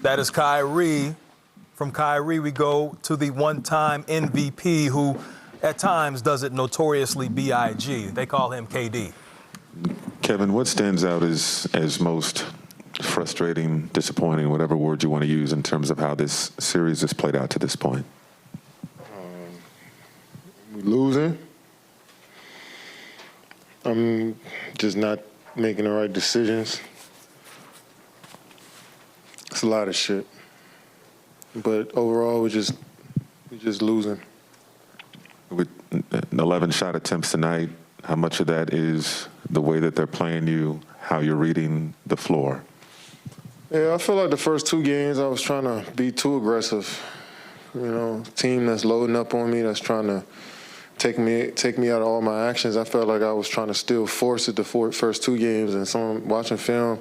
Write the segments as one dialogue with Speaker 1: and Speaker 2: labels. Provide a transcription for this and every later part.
Speaker 1: That is Kyrie. From Kyrie, we go to the one-time MVP who at times does it notoriously B.I.G. They call him KD.
Speaker 2: Kevin, what stands out as most frustrating, disappointing, whatever word you want to use in terms of how this series has played out to this point?
Speaker 3: We losing. I'm just not making the right decisions. It's a lot of shit. But overall, we're just losing.
Speaker 2: With 11 shot attempts tonight, how much of that is the way that they're playing you, how you're reading the floor?
Speaker 3: Yeah, I feel like the first two games I was trying to be too aggressive. You know, team that's loading up on me, that's trying to take me out of all my actions. I felt like I was trying to still force it the first two games, and watching film,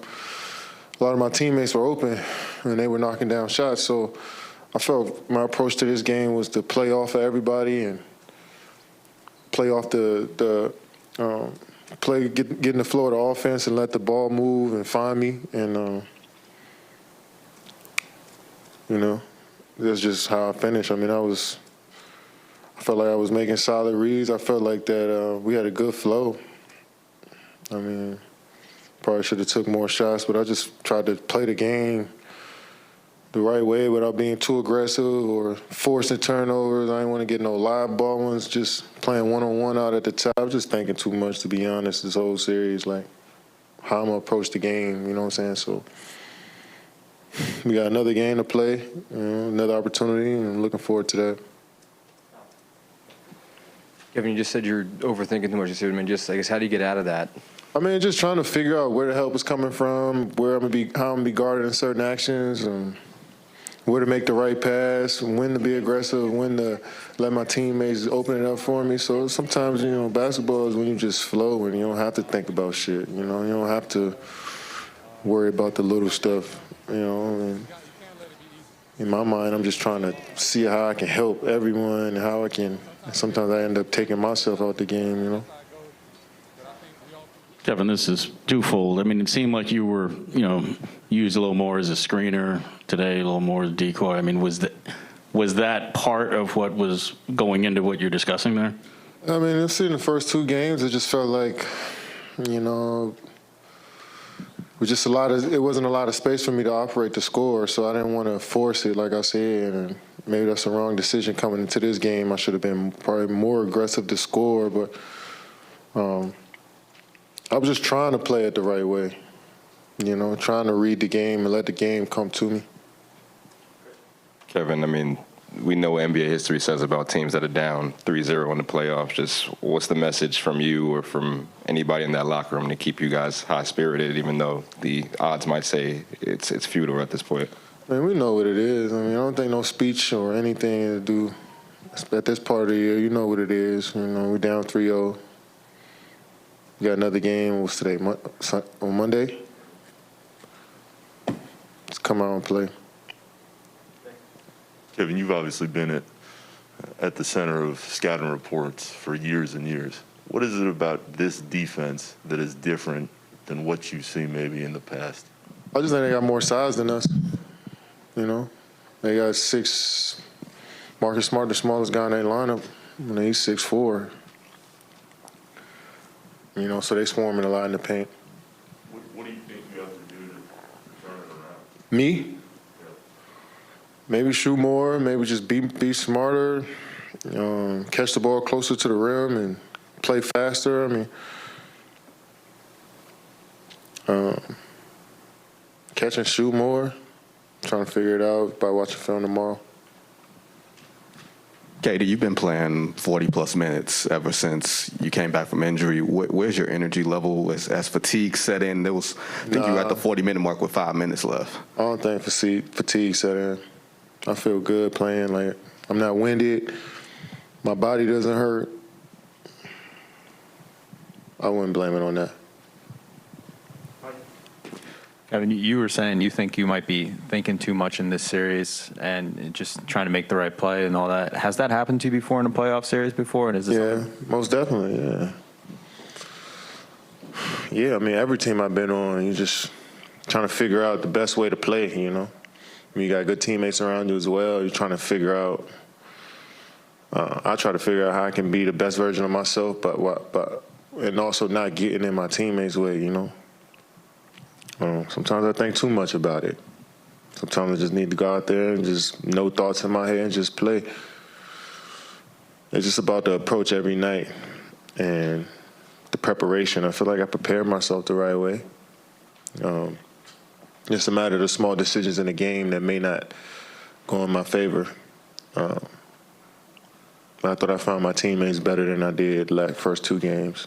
Speaker 3: a lot of my teammates were open and they were knocking down shots. So I felt my approach to this game was to play off of everybody and play off get in the flow of the offense and let the ball move and find me. And, you know, that's just how I finished. I mean, I felt like I was making solid reads. I felt like that we had a good flow. I mean, probably should have took more shots, but I just tried to play the game the right way without being too aggressive or forcing turnovers. I didn't want to get no live ball ones, just playing one-on-one out at the top. I was just thinking too much, to be honest, this whole series, like how I'm going to approach the game, you know what I'm saying? So we got another game to play, you know, another opportunity, and I'm looking forward to that.
Speaker 4: Kevin, you just said you're overthinking too much. I mean, just, I guess, how do you get out of that?
Speaker 3: I mean, just trying to figure out where the help is coming from, how I'm gonna be guarded in certain actions, and where to make the right pass, when to be aggressive, when to let my teammates open it up for me. So sometimes, you know, basketball is when you just flow and you don't have to think about shit. You know, you don't have to worry about the little stuff. You know, and in my mind, I'm just trying to see how I can help everyone and how I can. Sometimes I end up taking myself out the game, you know.
Speaker 5: Kevin, this is twofold. I mean, it seemed like you were, you know, used a little more as a screener today, a little more as a decoy. I mean, was that part of what was going into what you're discussing there?
Speaker 3: I mean, I've seen the first two games. It just felt like, you know, it wasn't a lot of space for me to operate the score, so I didn't want to force it, like I said, and maybe that's the wrong decision coming into this game. I should have been probably more aggressive to score, but I was just trying to play it the right way, you know, trying to read the game and let the game come to me.
Speaker 6: Kevin, I mean, we know what NBA history says about teams that are down 3-0 in the playoffs. Just what's the message from you or from anybody in that locker room to keep you guys high-spirited, even though the odds might say it's futile at this point?
Speaker 3: I mean, we know what it is. I mean, I don't think no speech or anything to do at this part of the year. You know what it is. You know, we're down 3-0. We got another game. What's today? On Monday? Let's come out and play.
Speaker 7: Kevin, you've obviously been at the center of scouting reports for years and years. What is it about this defense that is different than what you've seen maybe in the past?
Speaker 3: I just think they got more size than us. You know, they got six. Marcus Smart, the smallest guy in their lineup, and he's 6'4". You know, so they swarming a lot in the paint.
Speaker 7: What do you think you have to do to turn it around?
Speaker 3: Me?
Speaker 7: Yeah.
Speaker 3: Maybe shoot more, maybe just be smarter, catch the ball closer to the rim and play faster. I mean, catch and shoot more. Trying to figure it out by watching film tomorrow.
Speaker 8: KD, you've been playing 40-plus minutes ever since you came back from injury. Where's your energy level as fatigue set in? I think you were at the 40-minute mark with 5 minutes left.
Speaker 3: I don't think fatigue set in. I feel good playing. Like, I'm not winded. My body doesn't hurt. I wouldn't blame it on that.
Speaker 9: Kevin, you were saying you think you might be thinking too much in this series and just trying to make the right play and all that. Has that happened to you before in a playoff series before? And is this
Speaker 3: most definitely, yeah. Yeah, I mean, every team I've been on, you're just trying to figure out the best way to play, you know. you got good teammates around you as well. You're trying to figure out. I try to figure out how I can be the best version of myself, and also not getting in my teammates' way. Sometimes I think too much about it. Sometimes I just need to go out there and just no thoughts in my head and just play. It's just about the approach every night and the preparation. I feel like I prepared myself the right way. It's a matter of the small decisions in the game that may not go in my favor. But I thought I found my teammates better than I did the first 2 games.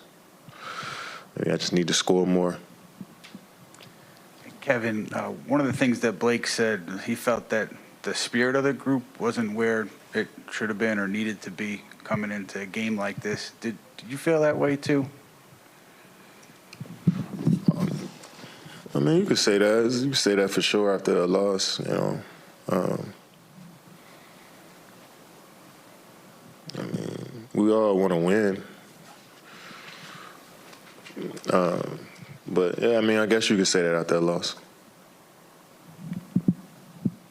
Speaker 3: Maybe I just need to score more.
Speaker 10: Kevin, one of the things that Blake said, he felt that the spirit of the group wasn't where it should have been or needed to be coming into a game like this. Did you feel that way too?
Speaker 3: I mean, you could say that. You could say that for sure after a loss, I mean, we all want to win. But, yeah, I mean, I guess you could say that after a loss.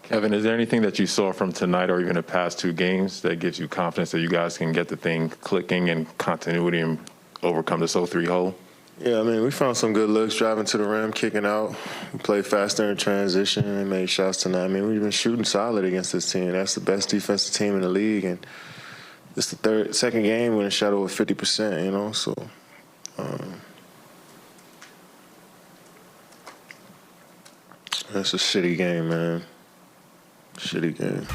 Speaker 11: Kevin, is there anything that you saw from tonight or even the past 2 games that gives you confidence that you guys can get the thing clicking and continuity and overcome this 0-3 hole?
Speaker 3: Yeah, I mean, we found some good looks driving to the rim, kicking out. We played faster in transition and made shots tonight. I mean, we've been shooting solid against this team. That's the best defensive team in the league. And it's the second game when it shot over 50%, so. That's a shitty game, man. Shitty game.